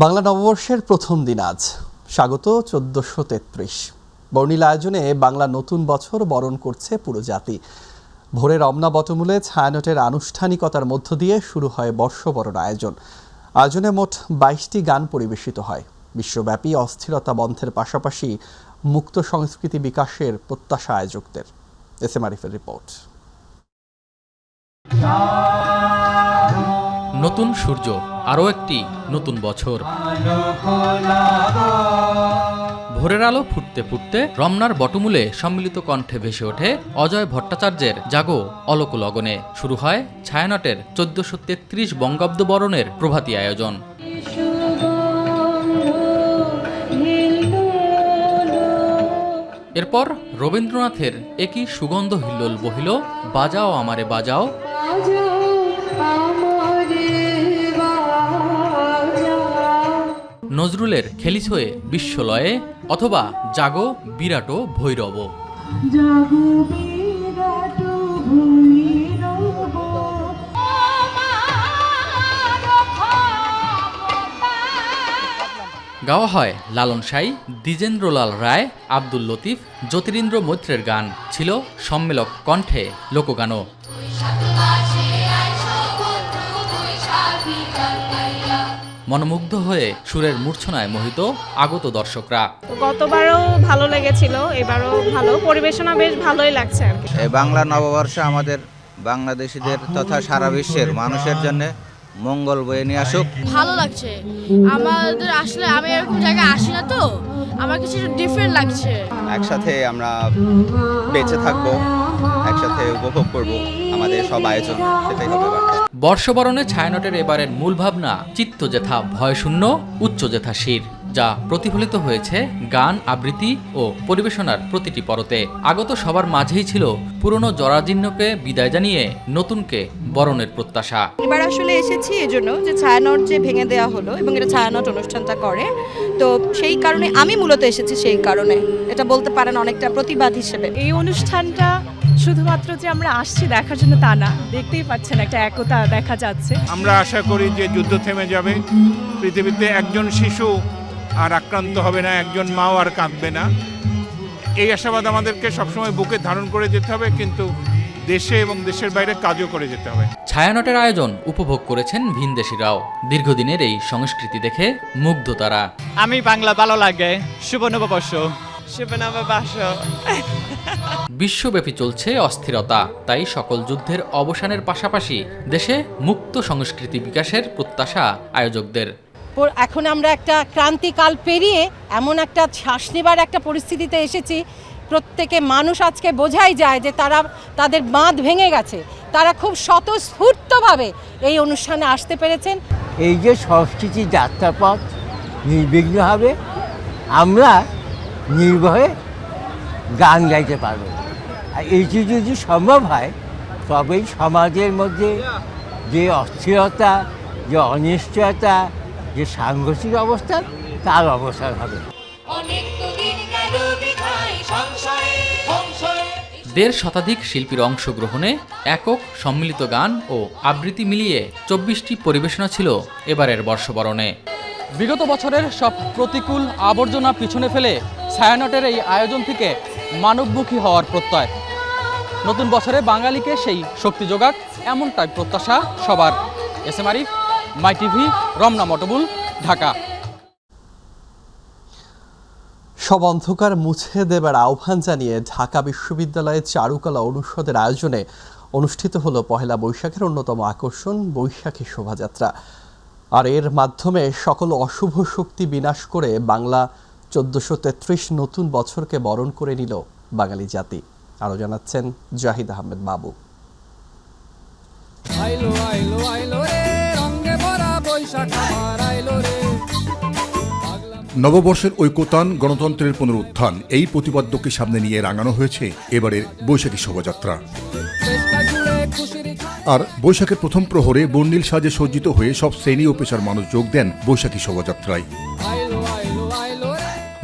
বাংলা নববর্ষের প্রথম দিন আজ। স্বাগত ১৪৩৩। বর্ণিল আয়োজনে বাংলা নতুন বছর বরণ করছে পুরো জাতি। ভোরে রমনা বটমূলে ছায়ানটের আনুষ্ঠানিকতার মধ্য দিয়ে শুরু হয় বর্ষবরণ আয়োজনে মোট ২২টি গান পরিবেশিত হয়। বিশ্বব্যাপী অস্থিরতা বন্ধের পাশাপাশি মুক্ত সংস্কৃতি বিকাশের প্রত্যাশা আয়োজকদের। এস এম আরিফের রিপোর্ট। নতুন সূর্য, আরও একটি নতুন বছর। ভোরের আলো ফুটতে ফুটতে রমনার বটমূলে সম্মিলিত কণ্ঠে ভেসে ওঠে অজয় ভট্টাচার্যের জাগো অলোক লগনে। শুরু হয় ছায়ানটের ১৪৩৩ বঙ্গাব্দ বরণের প্রভাতী আয়োজন। এরপর রবীন্দ্রনাথের একই সুগন্ধ হিল্লোল বহিল, বাজাও আমারে বাজাও। নজরুলের খেলিছ হয়ে বিশ্বলয়ে, অথবা জাগো বিরাটো ভৈরব। গাওয়া হয় লালন সাই, দ্বিজেন্দ্রলাল রায়, আব্দুল লতিফ, জ্যোতিরিন্দ্র মৈত্রের গান। ছিল সম্মেলক কণ্ঠে লোকগানও। মনোমুগ্ধ হয়ে সুরের মূর্ছনায় মোহিত আগত দর্শকরা। গতবারও ভালো লেগেছিল, এবারও ভালো পরিবেশনা, বেশ ভালোই লাগছে আর কি। বাংলা নববর্ষ আমাদের বাংলাদেশিদের তথা সারা বিশ্বের মানুষের জন্য মঙ্গল বয়ে নিয়ে আসুক। ভালো লাগছে আমাদের, আসলে আমি এরকম জায়গায় আসি না, তো আমার কিছু ডিফারেন্ট লাগছে। একসাথে আমরা বেঁচে থাকবো, একসাথে উপভোগ করব আমাদের সব আয়োজন, সেটাই হবে বার্তা। বর্ষবরণে ছায়ানটের এবারের মূল ভাবনা চিত্ত যেথা ভয়শূন্য, উচ্চ যেথা শির, যা প্রতিফলিত হয়েছে গান, আবৃত্তি ও পরিবেশনার প্রতিটি পরতে। আগত সবার মাঝেই ছিল পুরনো জরাজীর্ণকে বিদায় জানিয়ে নতুনকে বরণের প্রত্যাশা। এবার আসলে এসেছি এজন্য যে ছায়ানট যে ভেঙে দেওয়া হলো এবং এটা ছায়ানট অনুষ্ঠানটা করে, তো সেই কারণে আমি মূলত এসেছি। সেই কারণে এটা বলতে পারেন অনেকটা প্রতিবাদ হিসেবে। এই অনুষ্ঠানটা শুধুমাত্র যে আমরা আসছি দেখার জন্য তা না, দেখতেই পাচ্ছেন একটা একতা দেখা যাচ্ছে। আমরা আশা করি যে যুদ্ধ থেমে যাবে, পৃথিবীতে একজন শিশু আর আক্রান্ত হবে না, একজন মাও আর কাঁদবে না। এই আশাবাদ আমাদেরকে সবসময় বুকে ধারণ করে যেতে হবে, কিন্তু দেশে এবং দেশের বাইরে কাজও করে যেতে হবে। ছায়ানটের আয়োজন উপভোগ করেছেন ভিনদেশিরাও। দীর্ঘদিনের এই সংস্কৃতি দেখে মুগ্ধ তারা। আমি বাংলা ভালো লাগে। শুভ নববর্ষ। শুভ নববর্ষ। বিশ্বব্যাপী চলছে অস্থিরতা, তাই সকল যুদ্ধের অবসানের পাশাপাশি দেশে মুক্ত সংস্কৃতি বিকাশের প্রত্যাশা আয়োজকদের। এখন আমরা একটা ক্রান্তিকাল পেরিয়ে এমন একটা শ্বাস নেবার একটা পরিস্থিতিতে এসেছি, প্রত্যেকে মানুষ আজকে বোঝাই যায় যে তারা তাদের বাঁধ ভেঙে গেছে। তারা খুব স্বতঃস্ফূর্তভাবে এই অনুষ্ঠানে আসতে পেরেছেন। এই যে সংস্কৃতি যাত্রাপথ নির্বিঘ্ন হবে, আমরা নির্ভয়ে গান গাইতে পারবো। আর এইটি যদি সম্ভব হয়, তবেই সমাজের মধ্যে যে অস্থিরতা, যে অনিশ্চয়তা, যে সাংঘর্ষিক অবস্থান, তার অবসান হবে। ১.৫ শতাধিক শিল্পীর অংশগ্রহণে একক, সম্মিলিত গান ও আবৃত্তি মিলিয়ে ২৪টি পরিবেশনা ছিল এবারের বর্ষবরণে। বিগত বছরের সব প্রতিকূল আবর্জনা পিছনে ফেলে ছায়ানটের এই আয়োজন থেকে মানবমুখী হওয়ার প্রত্যয়। নতুন বছরে বাঙালিকে সেই শক্তি যোগাক, এমনটাই প্রত্যাশা সবার। এস এম আরিফ, মাই টিভি, রমনা বটমূল, ঢাকা। সব অন্ধকার মুছে দেবার আহ্বান জানিয়ে ঢাকা বিশ্ববিদ্যালয়ের চারুকলা অনুষদের আয়োজনে অনুষ্ঠিত হলো পহেলা বৈশাখের অন্যতম আকর্ষণ বৈশাখী শোভাযাত্রা। আর এর মাধ্যমে সকল অশুভ শক্তি বিনাশ করে বাংলা ১৪৩৩ নতুন বছরকে বরণ করে নিল বাঙালি জাতি। আরও জানাচ্ছেন জাহিদ আহমেদ বাবু। নববর্ষের ঐকতান, গণতন্ত্রের পুনরুত্থান, এই প্রতিপাদ্যকে সামনে নিয়ে রাঙানো হয়েছে এবারের বৈশাখী শোভাযাত্রা। আর বৈশাখের প্রথম প্রহরে বর্ণিল সাজে সজ্জিত হয়ে সব শ্রেণী ও পেশার মানুষ যোগ দেন বৈশাখী শোভাযাত্রায়।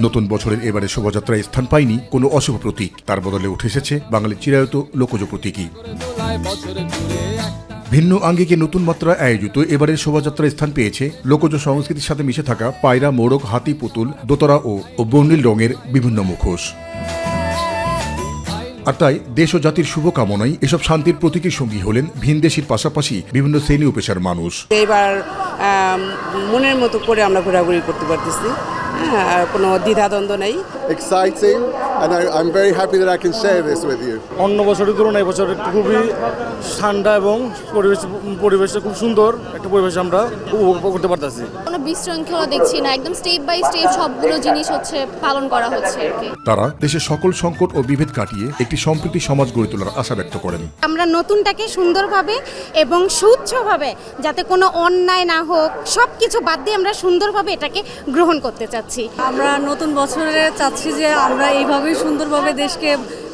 নতুন বছরের এবারে শোভাযাত্রায় স্থান পায়নি কোনো অশুভ প্রতীক, তার বদলে উঠে এসেছে বাঙালির চিরায়ত লোকজ প্রতীকী। ভিন্ন আঙ্গিকে নতুন মাত্রায় আয়োজিত এবারের শোভাযাত্রায় স্থান পেয়েছে লোকজ সংস্কৃতির সাথে মিশে থাকা পায়রা, মোরগ, হাতি, পুতুল, দোতরা ও বর্ণিল রঙের বিভিন্ন মুখোশ। আর তাই দেশ ও জাতির শুভকামনায় এসব শান্তির প্রতীকী সঙ্গী হলেন ভিনদেশীর পাশাপাশি বিভিন্ন শ্রেণী ও পেশার মানুষ। এবার মনের মতো করে আমরা ঘোরাঘুরি করতে পারতেছি, কোনো দ্বিধাদ্বন্দ্ব নেই। Exciting, and I'm very happy that I can share this with you. অন্য বছরের তুলনায় এবছর খুবই ঠান্ডা এবং পরিবেশটা খুব সুন্দর একটা পরিবেশ আমরা উপভোগ করতে পারতেছি। কোনো বিশৃঙ্খলা দেখছি না, একদম স্টেপ বাই স্টেপ সবগুলো জিনিস হচ্ছে পালন করা হচ্ছে আর কি। তারা দেশের সকল সংকট ও বিভেদ কাটিয়ে একটি সম্প্রীতি সমাজ গড়ে তোলার আশা ব্যক্ত করেন। আমরা নতুনটাকে সুন্দরভাবে এবং সুচ্ছভাবে, যাতে কোনো অন্যায় না হোক, সব কিছু বাদ দিয়ে আমরা সুন্দরভাবে এটাকে গ্রহণ করতে চাচ্ছি। আমরা নতুন বছরে চাচ্ছি যে আমরা এইভাবেই সুন্দরভাবে দেশকে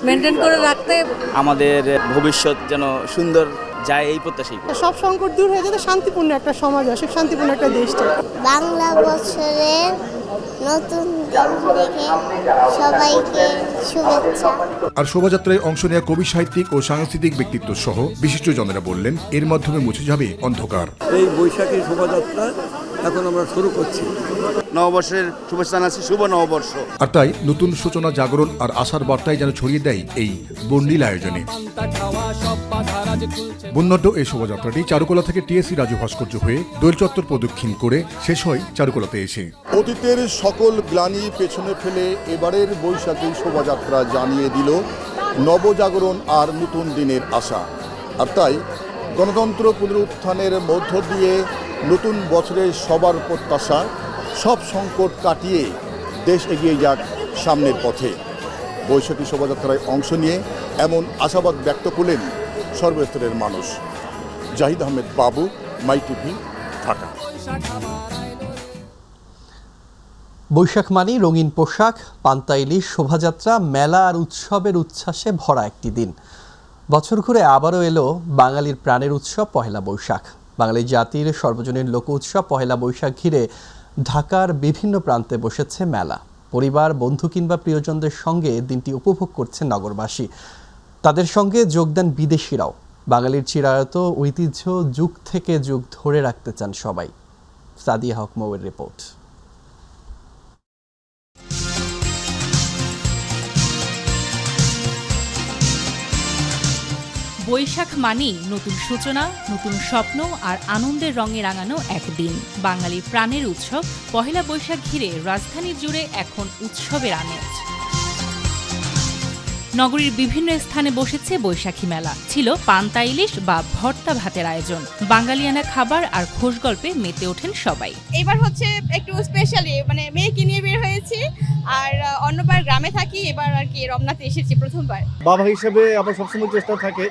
মেনটেন করে রাখতে, আমাদের ভবিষ্যৎ যেন সুন্দর যায় এই প্রত্যাশাই। সব সংকট দূর হয়ে যাতে শান্তিপূর্ণ একটা সমাজ আসে, শান্তিপূর্ণ একটা দেশ চাই। বাংলা বছরের নতুন দিন থেকে সবাইকে শুভেচ্ছা। আর শোভাযাত্রায় অংশ নেওয়া কবি, সাহিত্যিক ও সাংস্কৃতিক ব্যক্তিত্ব সহ বিশিষ্টজনেরা বললেন, এর মাধ্যমে মুছে যাবে অন্ধকার। এই বৈশাখী শোভাযাত্রা এখন আমরা শুরু করছি। নববর্ষের শুভেচ্ছা জানাচ্ছি, শুভ নববর্ষ। আর তাই নতুন সূচনা, জাগরণ আর আশার বার্তায় যেন ছড়িয়ে দেয় এই বর্ণিল আয়োজনে। বর্ণাঢ্য এই শোভাযাত্রাটি চারুকলা থেকে টিএসসি রাজু ভাস্কর্য হয়ে দোল চত্বর প্রদক্ষিণ করে শেষ হয় চারুকলাতে এসে। অতীতের সকল গ্লানি পেছনে ফেলে এবারের বৈশাখী শোভাযাত্রা জানিয়ে দিল নবজাগরণ আর নতুন দিনের আশা। আর তাই গণতন্ত্র পুনরুত্থানের মধ্য দিয়ে নতুন বছরের সবার প্রত্যাশা, সব সংকট কাটিয়ে দেশ এগিয়ে যাক সামনের পথে। বৈশাখী শোভাযাত্রায় অংশ নিয়ে এমন আশাবাদ ব্যক্ত করলেন সর্বস্তরের মানুষ। জাহিদ আহমেদ বাবু, মাই টিভি, ঢাকা। বৈশাখ মানেই রঙিন পোশাক, পান্তা ইলিশ, শোভাযাত্রা, মেলা আর উৎসবের উচ্ছ্বাসে ভরা একটি দিন। বছর ঘুরে আবারও এলো বাঙালির প্রাণের উৎসব পহেলা বৈশাখ। বাঙালি জাতির সর্বজনীন লোক উৎসব পহেলা বৈশাখ ঘিরে ঢাকার বিভিন্ন প্রান্তে বসেছে মেলা। পরিবার, বন্ধু কিংবা প্রিয়জনদের সঙ্গে দিনটি উপভোগ করছেন নগরবাসী। তাদের সঙ্গে যোগ দেন বিদেশিরাও। বাঙালির চিরায়ত ঐতিহ্য যুগ থেকে যুগ ধরে রাখতে চান সবাই। সাদিয়া হক মৌয়ের রিপোর্ট। বৈশাখ মানেই নতুন সূচনা, নতুন স্বপ্ন আর আনন্দের রঙে রাঙানো একদিন। বাঙালির প্রাণের উৎসব পহেলা বৈশাখ ঘিরে রাজধানী জুড়ে এখন উৎসবের আমেজ। নগরীর বিভিন্ন স্থানে বসেছে বৈশাখী মেলা। ছিল পান্তা ইলিশ বা ভর্তা ভাতের আয়োজন। বাঙালিয়ানা খাবার আর খোশ গল্পে মেতে ওঠেন সবাই। এবার হচ্ছে একটু স্পেশালি, মানে মেয়েকে নিয়ে বের হয়েছি, আর অন্যবার গ্রামে থাকি, এবার আর কি রমনাতে এসেছি প্রথমবার। বাবা হিসেবে আমার সবসময় চেষ্টা থাকে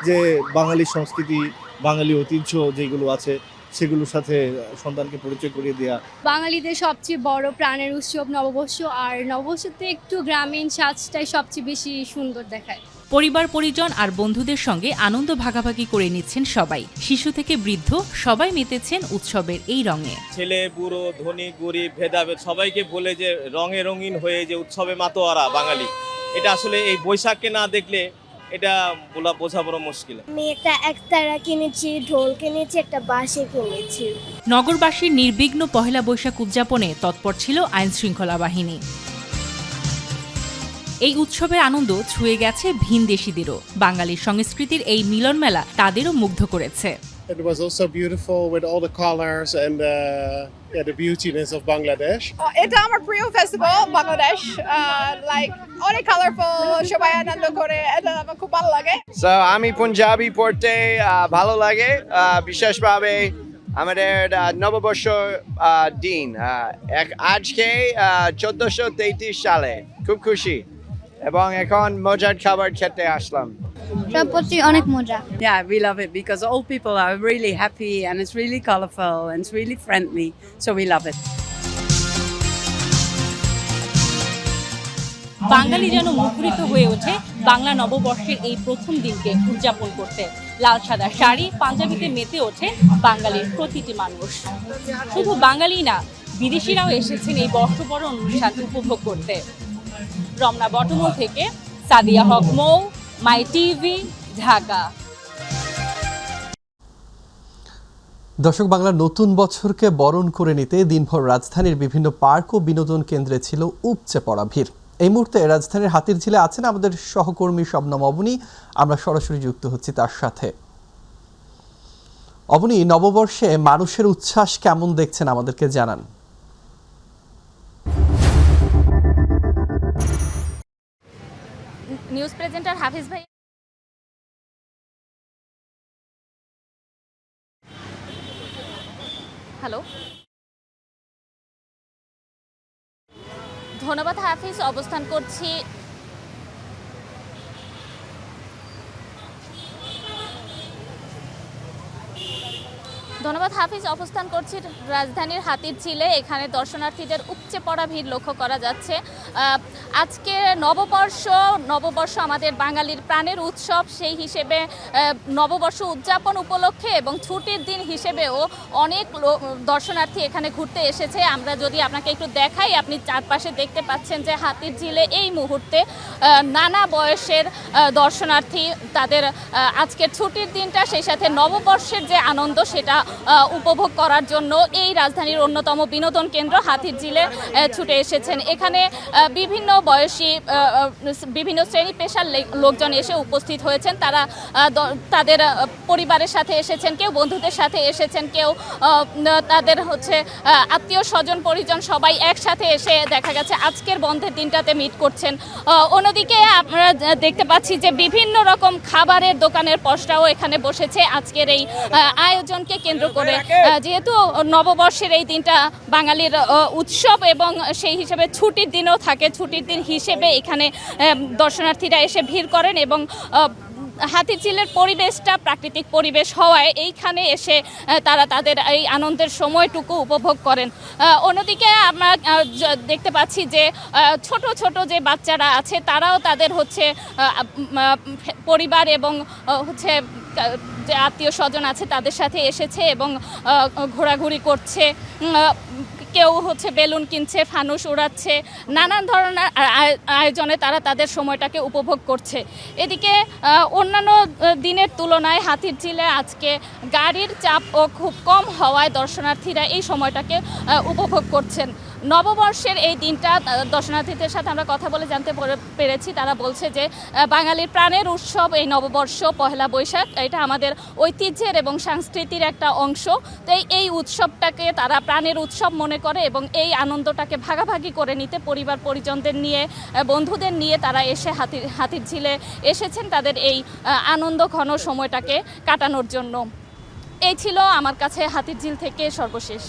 যে বাঙালি সংস্কৃতি, বাঙালি ঐতিহ্য যেগুলো আছে সেগুলোর সাথে সন্তানকে পরিচয় করিয়ে দেওয়া। বাঙালিদের সবচেয়ে বড় প্রাণের উৎসব নববর্ষ, আর নববর্ষতে একটু গ্রামীণ সাজটাই সবচেয়ে বেশি সুন্দর দেখায়। পরিবার, পরিজন আর বন্ধুদের সঙ্গে আনন্দ ভাগাভাগি করে নিচ্ছেন সবাই। শিশু থেকে বৃদ্ধ সবাই মেতেছেন উৎসবের এই রঙে। ছেলে, বুড়ো, ধনী, গরিব ভেদাভেদ সবাইকে বলে যে রঙে রঙিন হয়ে যে উৎসবে মাতোয়ারা বাঙালি, এটা আসলে এই বৈশাখকে না দেখলে এটা বোঝা বড় মুশকিল। আমি একটা একতারা কিনেছি, ঢোল কিনেছি, একটা বাঁশি কিনেছি। নগরবাসীর নির্বিঘ্ন পহেলা বৈশাখ উদযাপনে তৎপর ছিল আইন শৃঙ্খলা বাহিনী। এই উৎসবের আনন্দ ছুঁয়ে গেছে ভিনদেশীদেরও। বাঙালির সংস্কৃতির এই মিলন মেলা তাদেরও মুগ্ধ করেছে। It was also beautiful with all the colors and the beautiness of Bangladesh. এটা আমার প্রিয় ফেস্টিভ্যাল বাংলাদেশ, লাইক অনেক কালারফুল, সবাই আনন্দ করে, এটা আমার খুব ভালো লাগে। সো আমি পাঞ্জাবি পড়তে ভালো লাগে, বিশেষভাবে আমাদের নববর্ষ দিন আজকে 1433 সালে। খুব খুশি এবং এখন মজার খাবার খেতে আসলাম। সবচেয়ে অনেক মজা। Yeah, we love it because all people are really happy and it's really colorful and it's really friendly, so we love it. বাঙালি যেন মুখরিত হয়ে ওঠে বাংলা নববর্ষের এই প্রথম দিনকে উদযাপন করতে। লাল সাদা শাড়ি, পাঞ্জাবিতে মেতে ওঠে বাঙালির প্রতিটি মানুষ। শুধু বাঙালি না, বিদেশিরাও এসেছেন এই বর্ষবরণ অনুষ্ঠান উপভোগ করতে। রমনা বটমূল থেকে সাদিয়া হক মৌ, মাই টিভি, ঢাকা। দর্শক, বাংলার নতুন বছরকে বরণ করে নিতে দিনভর রাজধানীর বিভিন্ন পার্ক ও বিনোদন কেন্দ্রে ছিল উপচে পড়া ভিড়। এই মুহূর্তে রাজধানীর হাতিরঝিলে আছেন আমাদের সহকর্মী শবনম অবনী। আমরা সরাসরি যুক্ত হচ্ছি তার সাথে। অবনী, নববর্ষে মানুষের উচ্ছ্বাস কেমন দেখছেন আমাদেরকে জানান। নিউজ প্রেজেন্টার হাফিজ ভাই, হ্যালো। ধন্যবাদ হাফিজ। অবস্থান করছি রাজধানীর হাতিরঝিলে। এখানে দর্শনার্থীদের উপচে পড়া ভিড় লক্ষ্য করা যাচ্ছে। আজকে নববর্ষ আমাদের বাঙালির প্রাণের উৎসব। সেই হিসেবে নববর্ষ উদযাপন উপলক্ষে এবং ছুটির দিন হিসেবেও অনেক দর্শনার্থী এখানে ঘুরতে এসেছে। আমরা যদি আপনাকে একটু দেখাই, আপনি চারপাশে দেখতে পাচ্ছেন যে হাতিরঝিলে এই মুহূর্তে নানা বয়সের দর্শনার্থী তাদের আজকের ছুটির দিনটা, সেই সাথে নববর্ষের যে আনন্দ সেটা উপভোগ করার জন্য এই রাজধানীর অন্যতম বিনোদন কেন্দ্র হাতিরঝিলে ছুটে এসেছেন। এখানে বিভিন্ন বয়সী বিভিন্ন শ্রেণী পেশার লোকজন এসে উপস্থিত হয়েছেন। তারা তাদের পরিবারের সাথে এসেছেন, কেউ বন্ধুদের সাথে এসেছেন, কেউ তাদের আত্মীয় স্বজন পরিজন সবাই একসাথে এসে দেখা গেছে আজকের বন্ধের দিনটাতে মিট করছেন। অন্যদিকে আমরা দেখতে পাচ্ছি যে বিভিন্ন রকম খাবারের দোকানের পসরাও এখানে বসেছে আজকের এই আয়োজনকে কেন্দ্র করে। যেহেতু নববর্ষের এই দিনটা বাঙালির উৎসব এবং সেই হিসেবে ছুটির দিনও থাকে, ছুটির দিন হিসেবে এখানে দর্শনার্থীরা এসে ভিড় করেন এবং হাতিরঝিলের পরিবেশটা প্রাকৃতিক পরিবেশ হওয়ায় এইখানে এসে তারা তাদের এই আনন্দের সময়টুকু উপভোগ করেন। অন্যদিকে আমরা দেখতে পাচ্ছি যে ছোট ছোট যে বাচ্চারা আছে তারাও তাদের পরিবার এবং যে আত্মীয় স্বজন আছে তাদের সাথে এসেছে এবং ঘোরাঘুরি করছে। কেউ বেলুন কিনছে, ফানুস উড়াচ্ছে, নানান ধরনের আয়োজনে তারা তাদের সময়টাকে উপভোগ করছে। এদিকে অন্যান্য দিনের তুলনায় হাতিরঝিলে আজকে গাড়ির চাপও খুব কম হওয়ায় দর্শনার্থীরা এই সময়টাকে উপভোগ করছেন। নববর্ষের এই দিনটা দর্শনার্থীদের সাথে আমরা কথা বলে জানতে পেরেছি, তারা বলছে যে বাঙালির প্রাণের উৎসব এই নববর্ষ পহেলা বৈশাখ, এটা আমাদের ঐতিহ্যের এবং সংস্কৃতির একটা অংশ। তো এই উৎসবটাকে তারা প্রাণের উৎসব মনে করে এবং এই আনন্দটাকে ভাগাভাগি করে নিতে পরিবার পরিজনদের নিয়ে, বন্ধুদের নিয়ে তারা এসে হাতিরঝিলে এসেছেন তাদের এই আনন্দ ঘন সময়টাকে কাটানোর জন্য। এই ছিল আমার কাছে হাতিরঝিল থেকে সর্বশেষ।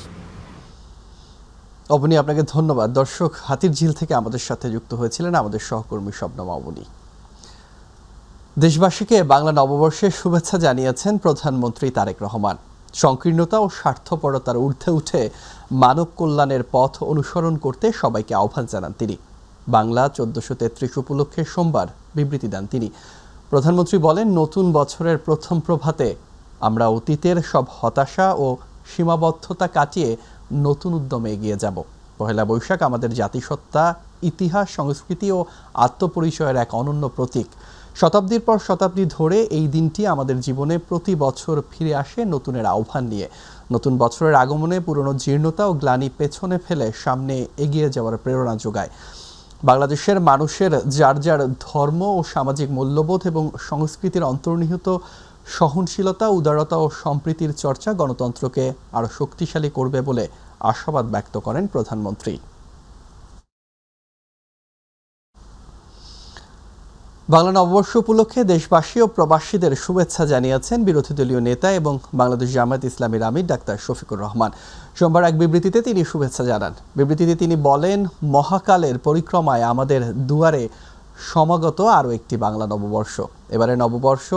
অবনী, আপনাকে ধন্যবাদ। দর্শক, হাতিরঝিল থেকে আমাদের সাথে যুক্ত হয়েছিলেন আমাদের সহকর্মী শবনম অবনী। দেশবাসীকে বাংলা নববর্ষের শুভেচ্ছা জানিয়েছেন প্রধানমন্ত্রী তারেক রহমান। সংকীর্ণতা ও স্বার্থপরতার ঊর্ধ্বে উঠে মানব কল্যাণের পথ অনুসরণ করতে সবাইকে আহ্বান জানান তিনি। বাংলা 1433 উপলক্ষে সোমবার বিবৃতি দেন তিনি। প্রধানমন্ত্রী বলেন, নতুন বছরের প্রথম প্রভাতে আমরা অতীতের সব হতাশা ও সীমাবদ্ধতা কাটিয়ে নতুন উদ্যমে এগিয়ে যাব। পহেলা বৈশাখ আমাদের জাতিসত্তা, ইতিহাস, সংস্কৃতি ও আত্মপরিচয়ের এক অনন্য প্রতীক। শতাব্দীর পর শতাব্দী ধরে এই দিনটি আমাদের জীবনে প্রতি বছর ফিরে আসে নতুনের আহ্বান নিয়ে। নতুন বছরের আগমনে পুরনো জীর্ণতা ও গ্লানি পেছনে ফেলে সামনে এগিয়ে যাওয়ার প্রেরণা যোগায়। বাংলাদেশের মানুষের যার যার ধর্ম ও সামাজিক মূল্যবোধ এবং সংস্কৃতির অন্তর্নিহিত সহনশীলতা, উদারতা ও সম্প্রীতির চর্চা গণতন্ত্রকে আরও শক্তিশালী করবে বলে আশাবাদ ব্যক্ত করেন প্রধানমন্ত্রী। বাংলা নববর্ষ উপলক্ষে দেশবাসী ও প্রবাসীদের শুভেচ্ছা জানিয়েছেন বিরোধী দলীয় নেতা এবং বাংলাদেশ জামায়াত ইসলামীর আমির ডাক্তার শফিকুর রহমান। সোমবার এক বিবৃতিতে তিনি শুভেচ্ছা জানান। বিবৃতিতে তিনি বলেন, মহাকালের পরিক্রমায় আমাদের দুয়ারে সমাগত আরও একটি বাংলা নববর্ষ। এবারে নববর্ষ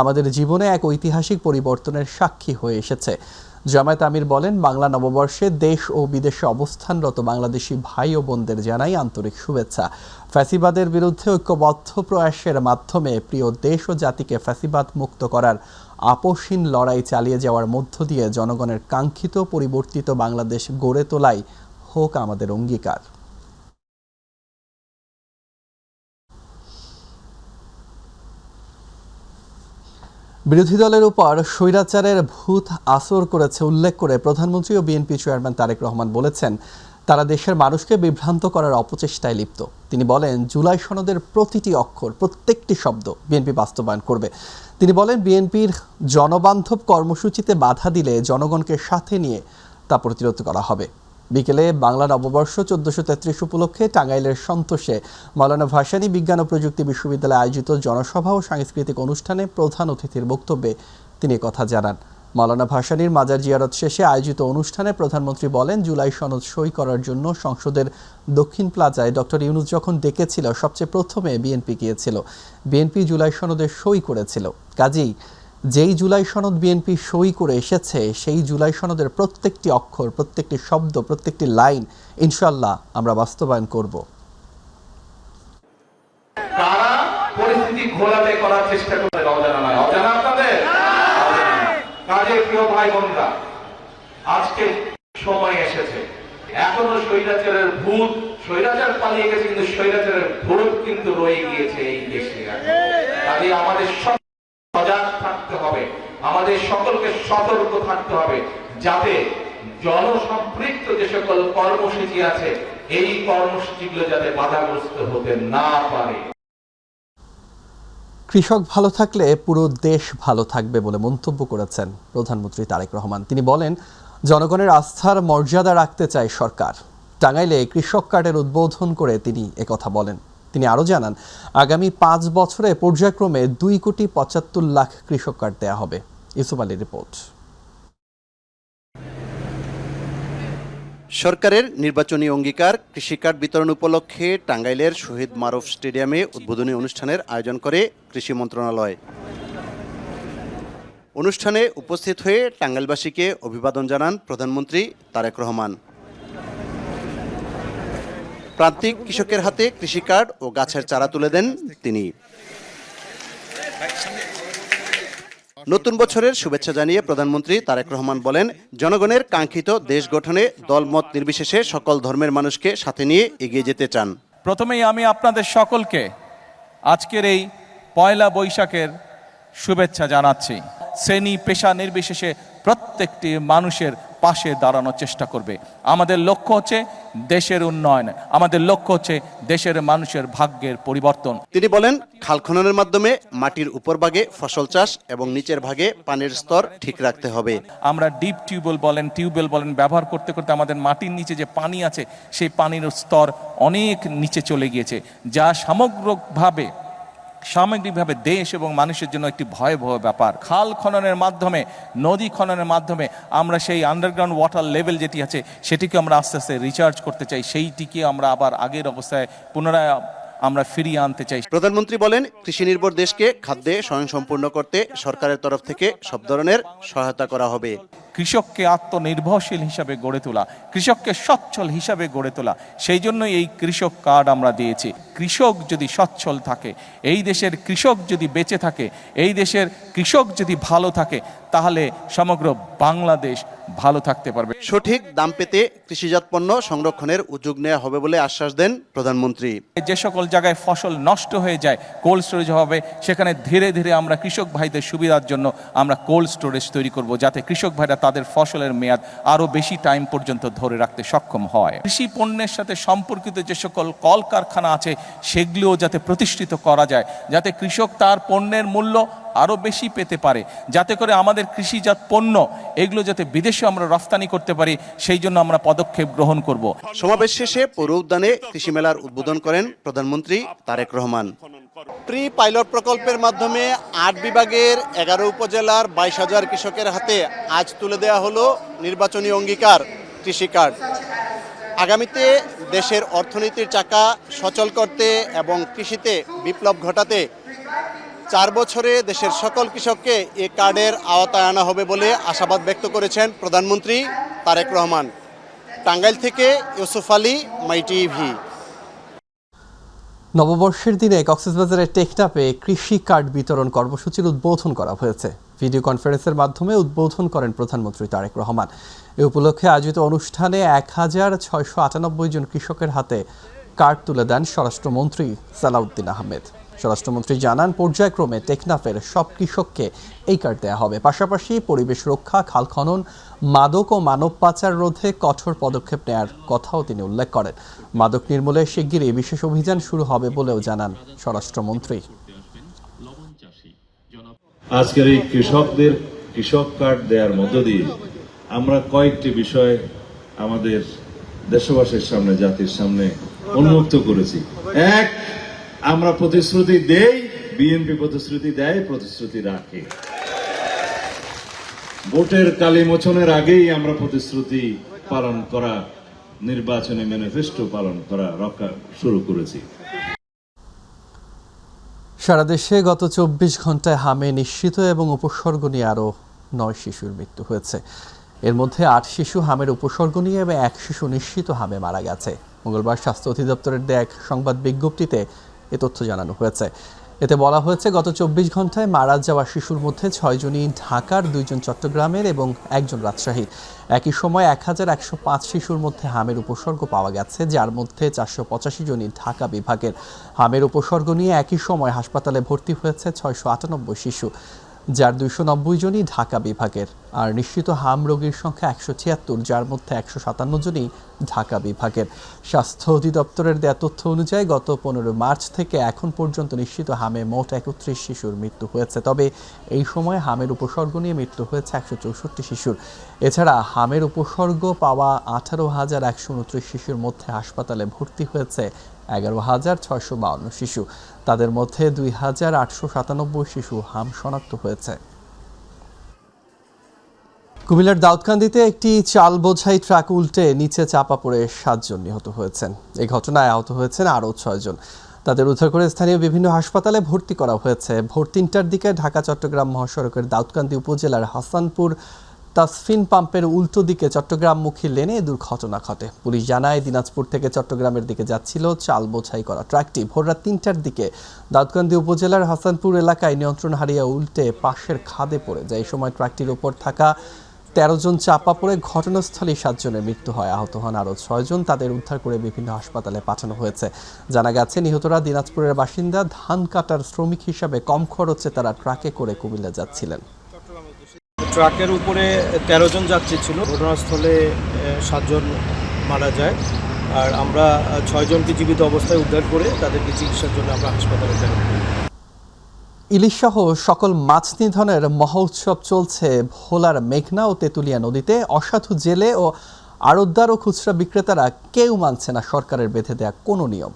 আমাদের জীবনে এক ঐতিহাসিক পরিবর্তনের সাক্ষী হয়ে এসেছে। জামায়াত আমির বলেন, বাংলা নববর্ষে দেশ ও বিদেশে অবস্থানরত বাংলাদেশি ভাই ও বোনদের জানাই আন্তরিক শুভেচ্ছা। ফ্যাসিবাদের বিরুদ্ধে ঐক্যবদ্ধ প্রয়াসের মাধ্যমে প্রিয় দেশ ও জাতিকে ফ্যাসিবাদ মুক্ত করার আপোষহীন লড়াই চালিয়ে যাওয়ার মধ্য দিয়ে জনগণের কাঙ্ক্ষিত পরিবর্তিত বাংলাদেশ গড়ে তোলাই হোক আমাদের অঙ্গীকার। বিরোধী দলের উপর স্বৈরাচারের ভূত আসর করেছে উল্লেখ করে প্রধানমন্ত্রী ও বিএনপি চেয়ারম্যান তারেক রহমান বলেছেন, তারা দেশের মানুষকে বিভ্রান্ত করার অপচেষ্টায় লিপ্ত। তিনি বলেন, জুলাই সনদের প্রতিটি অক্ষর, প্রত্যেকটি শব্দ বিএনপি বাস্তবায়ন করবে। তিনি বলেন, বিএনপির জনবান্ধব কর্মসূচিতে বাধা দিলে জনগণকে সাথে নিয়ে তা প্রতিরোধ করা হবে। বিকেলে বাংলা নববর্ষ 1433 উপলক্ষে টাঙ্গাইলের সন্তোষে মাওলানা ভাসানী বিজ্ঞান ও প্রযুক্তি বিশ্ববিদ্যালয়ে আয়োজিত জনসভা ও সাংস্কৃতিক অনুষ্ঠানে প্রধান অতিথির বক্তব্যে তিনি কথা জানান। মাওলানা ভাসানীর মাজার জিয়ারত শেষে আয়োজিত অনুষ্ঠানে প্রধানমন্ত্রী বলেন, জুলাই সনদ সই করার জন্য সংসদের দক্ষিণ প্লাজায় ডক্টর ইউনূস যখন ডেকেছিল, সবচেয়ে প্রথমে বিএনপি গিয়েছিল। বিএনপি জুলাই সনদে সই করেছিল। কাজেই যেই জুলাই সনদ বিএনপি সই করে এসেছে, সেই জুলাই সনদের প্রত্যেকটি অক্ষর, প্রত্যেকটি শব্দ, প্রত্যেকটি লাইন ইনশাআল্লাহ আমরা বাস্তবায়ন করব। কারা পরিস্থিতি ঘোলাটে করার চেষ্টা করতে অজানা নয়, অজানা আপনাদের। কাজে প্রিয় ভাই বোনরা, আজকে সময় এসেছে, এখনো স্বৈরাচারের ভূত, স্বৈরাচার পালিয়ে গেছে কিন্তু স্বৈরাচারের ভূত কিন্তু রয়ে গিয়েছে এই দেশে। কাজে আমাদের সজাগ থাকতে হবে, আমাদের সকলকে সতর্ক থাকতে হবে, যাতে জনসম্পৃক্ত যে সকল কর্মসূচি আছে, এই কর্মসূচিগুলো যাতে বাধাগ্রস্ত হতে না পারে। কৃষক ভালো থাকলে পুরো দেশ ভালো থাকবে বলে মন্তব্য করেছেন প্রধানমন্ত্রী তারেক রহমান। তিনি বলেন, জনগণের আস্থার মর্যাদা রাখতে চায় সরকার। টাঙ্গাইলে কৃষক কার্ডের উদ্বোধন করে তিনি একথা বলেন। তিনি আরও জানান, আগামী 5 বছরে পর্যায়ক্রমে 2,75,00,000 কৃষক কার্ড দেয়া হবে। ইউসুফ আলীর রিপোর্ট। সরকারের নির্বাচনী অঙ্গীকার কৃষি কার্ড বিতরণ উপলক্ষে টাঙ্গাইলের শহীদ মারুফ স্টেডিয়ামে উদ্বোধনী অনুষ্ঠানের আয়োজন করে কৃষি মন্ত্রণালয়। অনুষ্ঠানে উপস্থিত হয়ে টাঙ্গাইলবাসীকে অভিবাদন জানান প্রধানমন্ত্রী তারেক রহমান। প্রান্তিক কৃষকের হাতে কৃষি কার্ড ও গাছের চারা তুলে দেন তিনি। নতুন বছরের শুভেচ্ছা জানিয়ে প্রধানমন্ত্রী তারেক রহমান বলেন, জনগণের কাঙ্ক্ষিত দেশ গঠনে দলমত নির্বিশেষে সকল ধর্মের মানুষকে সাথে নিয়ে এগিয়ে যেতে চান। প্রথমেই আমি আপনাদের সকলকে আজকের এই পয়লা বৈশাখের শুভেচ্ছা জানাচ্ছি। শ্রেণী পেশা নির্বিশেষে প্রত্যেকটি মানুষের পাশে দাঁড়ানোর চেষ্টা করবে। আমাদের লক্ষ্য হচ্ছে দেশের উন্নয়ন, আমাদের লক্ষ্য হচ্ছে দেশের মানুষের ভাগ্যের পরিবর্তন। তিনি বলেন, খাল খননের মাধ্যমে মাটির উপরভাগে ফসল চাষ এবং নিচের ভাগে পানির স্তর ঠিক রাখতে হবে। আমরা ডিপ টিউবওয়েল বলেন ব্যবহার করতে করতে আমাদের মাটির নিচে যে পানি আছে, সেই পানির স্তর অনেক নিচে চলে গিয়েছে, যা সামগ্রিকভাবে দেশ এবং মানুষের জন্য একটি ভয়াবহ ব্যাপার। খাল খননের মাধ্যমে, নদী খননের মাধ্যমে আমরা সেই আন্ডারগ্রাউন্ড ওয়াটার লেভেল যেটি আছে, সেটিকে আমরা আস্তে আস্তে রিচার্জ করতে চাই, সেইটিকে আমরা আবার আগের অবস্থায় পুনরায় আমরা ফিরিয়ে আনতে চাই। প্রধানমন্ত্রী বলেন, কৃষি নির্ভর দেশকে খাদ্যে স্বয়ংসম্পূর্ণ করতে সরকারের তরফ থেকে সব ধরনের সহায়তা করা হবে। কৃষককে আত্মনির্ভরশীল হিসাবে গড়ে তোলা, কৃষককে সচ্ছল হিসাবে গড়ে তোলা, সেই জন্যই এই কৃষক কার্ড আমরা দিয়েছি। কৃষক যদি সচ্ছল থাকে, এই দেশের কৃষক যদি বেঁচে থাকে, এই দেশের কৃষক যদি ভালো থাকে, তাহলে সমগ্র বাংলাদেশ ভালো থাকতে পারবে। সঠিক দাম পেতে কৃষিজাত পণ্য সংরক্ষণের উদ্যোগ নেওয়া হবে বলে আশ্বাস দেন প্রধানমন্ত্রী। যে সকল জায়গায় ফসল নষ্ট হয়ে যায়, কোল্ড স্টোরেজ হবে, সেখানে ধীরে ধীরে আমরা কৃষক ভাইদের সুবিধার জন্য আমরা কোল্ড স্টোরেজ তৈরি করব, যাতে কৃষক ভাইরা তাদের ফসলের মেয়াদ আরও বেশি টাইম পর্যন্ত ধরে রাখতে সক্ষম হয়। কৃষি পণ্যের সাথে সম্পর্কিত যে সকল কলকারখানা আছে, সেগুলিও যাতে প্রতিষ্ঠিত করা যায়, যাতে কৃষক তার পণ্যের মূল্য আরও বেশি পেতে পারে, যাতে করে আমাদের কৃষিজাত পণ্য এগুলো যাতে বিদেশে আমরা রফতানি করতে পারি, সেই জন্য আমরা পদক্ষেপ গ্রহণ করব। সমাবেশ শেষে পৌর উদ্যানে কৃষি মেলার উদ্বোধন করেন প্রধানমন্ত্রী তারেক রহমান। প্রি পাইলট প্রকল্পের মাধ্যমে 8 বিভাগের 11 উপজেলার 22,000 কৃষকের হাতে আজ তুলে দেওয়া হলো নির্বাচনী অঙ্গীকার কৃষি কার্ড। আগামীতে দেশের অর্থনীতির চাকা সচল করতে এবং কৃষিতে বিপ্লব ঘটাতে 4 বছরে দেশের সকল কৃষককে এই কার্ডের আওতায় আনা হবে বলে আশাবাদ ব্যক্ত করেছেন প্রধানমন্ত্রী তারেক রহমান। টাঙ্গাইল থেকে ইউসুফ আলী, মাই টিভি। নববর্ষের দিনে কক্সবাজারের টেকনাফে কৃষি কার্ড বিতরণ কর্মসূচির উদ্বোধন করা হয়েছে। ভিডিও কনফারেন্সের মাধ্যমে উদ্বোধন করেন প্রধানমন্ত্রী তারেক রহমান। এ উপলক্ষে আয়োজিত অনুষ্ঠানে 1,698 জন কৃষকের হাতে কার্ড তুলে দেন স্বরাষ্ট্রমন্ত্রী সালাউদ্দিন আহমেদ। স্বরাষ্ট্রমন্ত্রী জানান, পর্যায়ক্রমে টেকনাফের সব কৃষককে এই কার্ড দেওয়া হবে। পাশাপাশি পরিবেশ রক্ষা, খাল খনন, মাদক ও মানব পাচার রোধে কঠোর পদক্ষেপ নেওয়ার কথাও তিনি উল্লেখ করেন। মাদক নির্মূলে শিগগিরই বিশেষ অভিযান শুরু হবে বলেও জানান স্বরাষ্ট্রমন্ত্রী। আজকের এই কৃষকদের কৃষক কার্ড দেওয়ার মধ্য দিয়ে আমরা কয়েকটি বিষয় আমাদের দেশবাসীর সামনে, জাতির সামনে উন্মুক্ত করেছি। এক, আমরা প্রতিশ্রুতি দেই, বিএনপি প্রতিশ্রুতি দেয়, প্রতিশ্রুতি রাখে। ভোটের কালি মোচনের আগেই আমরা প্রতিশ্রুতি পালন করা, নির্বাচনী ম্যানিফেস্টো পালন করা রক্ষা শুরু করেছি। সারা দেশে গত 24 ঘন্টায় হামে নিশ্চিত এবং উপসর্গ নিয়ে আরও 9 শিশুর মৃত্যু হয়েছে। এর মধ্যে 8 শিশু হামের উপসর্গ নিয়ে এবং 1 শিশু নিশ্চিত হামে মারা গেছে। মঙ্গলবার স্বাস্থ্য অধিদপ্তরের দেয়া এক সংবাদ বিজ্ঞপ্তিতে এ তথ্য জানানো হয়েছে। এতে বলা হয়েছে, গত 24 ঘন্টায় মারা যাওয়া শিশুর মধ্যে 6 জনই ঢাকার, 2 জন চট্টগ্রামের এবং 1 জন রাজশাহীর। একই সময় 1105 শিশুর মধ্যে হামের উপসর্গ পাওয়া গেছে, যার মধ্যে 485 জনই ঢাকা বিভাগের। হামের উপসর্গ নিয়ে একই সময় হাসপাতালে ভর্তি হয়েছে 698 শিশু, যার 290 জনই ঢাকা বিভাগের। আর নিশ্চিত হাম রোগীর সংখ্যা 176, যার মধ্যে 157 জনই ঢাকা বিভাগের। স্বাস্থ্য অধিদপ্তরের দেয়া তথ্য অনুযায়ী গত 15 মার্চ থেকে এখন পর্যন্ত নিশ্চিত হামে মোট 31 শিশুর মৃত্যু হয়েছে। তবে এই সময় হামের উপসর্গ নিয়ে মৃত্যু হয়েছে 164 শিশুর। এছাড়া হামের উপসর্গ পাওয়া 18,129 শিশুর মধ্যে হাসপাতালে ভর্তি হয়েছে 11,652 শিশু। তাদের মধ্যে 2,897 শিশু হাম শনাক্ত হয়েছে। কুমিল্লার দাউদকান্দিতে একটি চাল বোঝাই ট্রাক উল্টে নিচে চাপা পড়ে 7 জন নিহত হয়েছেন। এই ঘটনায় আহত হয়েছেন আরও 6 জন। তাদের উদ্ধার করে স্থানীয় বিভিন্ন হাসপাতালে ভর্তি করা হয়েছে। ভোর 3টার দিকে ঢাকা চট্টগ্রাম মহাসড়কের দাউদকান্দি উপজেলার হাসানপুর তাসফিন পাম্পের উল্টো দিকে চট্টগ্রামমুখী লেনে দুর্ঘটনা ঘটে। পুলিশ জানায়, দিনাজপুর থেকে চট্টগ্রামের দিকে যাচ্ছিল চাল বোঝাই করা ট্রাকটি ভোর রাত 3টার দিকে দাউদকান্দি উপজেলার হাসানপুর এলাকায় নিয়ন্ত্রণ হারিয়ে উল্টে পাশের খাদে পড়ে যায়। এই সময় ট্রাকটির উপর থাকা 13 জন চাপা পড়ে ঘটনাস্থলেই 7 জনের মৃত্যু হয়। আহত হন আরও 6 জন। তাদের উদ্ধার করে বিভিন্ন হাসপাতালে পাঠানো হয়েছে। জানা গেছে, নিহতরা দিনাজপুরের বাসিন্দা। ধান কাটার শ্রমিক হিসাবে কম খরচে তারা ট্রাকে করে কুমিল্লা যাচ্ছিলেন। ট্রাকের উপরে 13 জন যাত্রী ছিল। ঘটনাস্থলে 7 জন মারা যায়, আর আমরা 6 জনকে জীবিত অবস্থায় উদ্ধার করে তাদেরকে চিকিৎসার জন্য আমরা হাসপাতালে প্রেরণ করি। ইলিশ সহ সকল মাছ নিধনের মহোৎসব চলছে ভোলার মেঘনা ও তেঁতুলিয়া নদীতে। অসাধু জেলে ও আড়তদার ও খুচরা বিক্রেতারা কেউ মানছে না সরকারের বেঁধে দেয়া কোনো নিয়ম।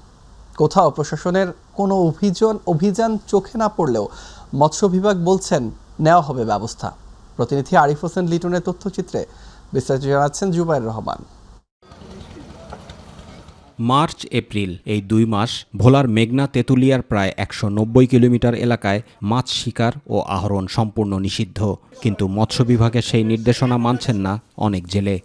কোথাও প্রশাসনের কোনো অভিযান চোখে না পড়লেও মৎস্য বিভাগ বলছেন নেওয়া হবে ব্যবস্থা। প্রতিনিধি আরিফ হোসেন লিটনের তথ্যচিত্রে বিস্তারিত জানাচ্ছেন জুবাইর রহমান। মার্চ এপ্রিল এই 2 মাস ভোলার মেঘনা তেঁতুলিয়ার প্রায় 190 কিলোমিটার এলাকায় মাছ শিকার ও আহরণ সম্পূর্ণ নিষিদ্ধ। কিন্তু মৎস্য বিভাগের সেই নির্দেশনা মানছেন না অনেক জেলে।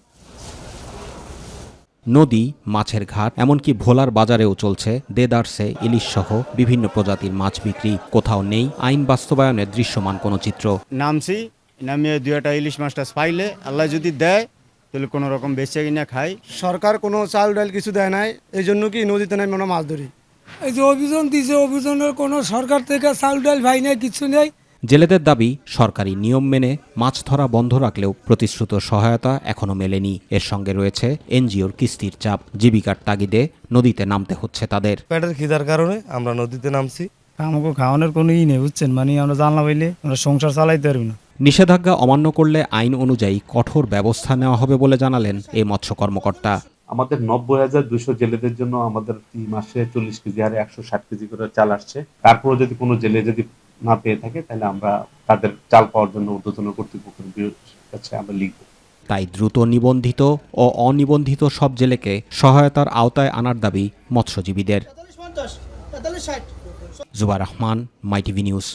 নদী, মাছের ঘাট, এমনকি ভোলার বাজারেও চলছে দেদারসে ইলিশ সহ বিভিন্ন প্রজাতির মাছ বিক্রি। কোথাও নেই আইন বাস্তবায়নের দৃশ্যমান কোনো চিত্র। নামছি, নামিয়ে 2টা ইলিশ মাছটা পাইলে আল্লাহ যদি দেয় তাহলে কোনো রকম বেঁচে কিনা খাই। সরকার কোনো চাল ডাল কিছু দেয় নাই, এই জন্য কি নদীতে নামে আমরা মাছ ধরি। এই যে অভিযান দিয়েছে, অভিযানের কোনো সরকার থেকে চাল ডাল ভাই নেই, কিছু নেই। জেলেদের দাবি, সরকারি নিয়ম মেনে মাছ ধরা বন্ধ রাখলেও প্রতিশ্রুত সহায়তা এখনো মেলেনি। এর সঙ্গে রয়েছে এনজিওর কিস্তির চাপ। জীবিকার তাগিদে নদীতে নামতে হচ্ছে তাদের। পেটের খিদার কারণে আমরা নদীতে নামছি। আমাকে খাওয়ানোর কোনো নেই, বুঝছেন, মানে আমরা জানলা পাইলে আমরা সংসার চালাইতে পারবি না। নিষেধাজ্ঞা অমান্য করলে আইন অনুযায়ী কঠোর ব্যবস্থা নেওয়া হবে বলে জানালেন এই মৎস্য কর্মকর্তা। আমাদের 90,200 জেলেদের জন্য আমাদের এই মাসে 40 কেজি হারে 160 কেজি করে চাল আসছে। তারপরে যদি কোনো জেলে যদি না পেয়ে থাকে, তাহলে আমরা তাদের চাল পাওয়ার জন্য ঊর্ধ্বতন কর্তৃপক্ষের কাছে আমরা লিখব। তাই দ্রুত নিবন্ধিত ও অনিবন্ধিত সব জেলেকে সহায়তার আওতায় আনার দাবি মৎস্যজীবীদের। জুবাইর রহমান, মাই টিভি নিউজ।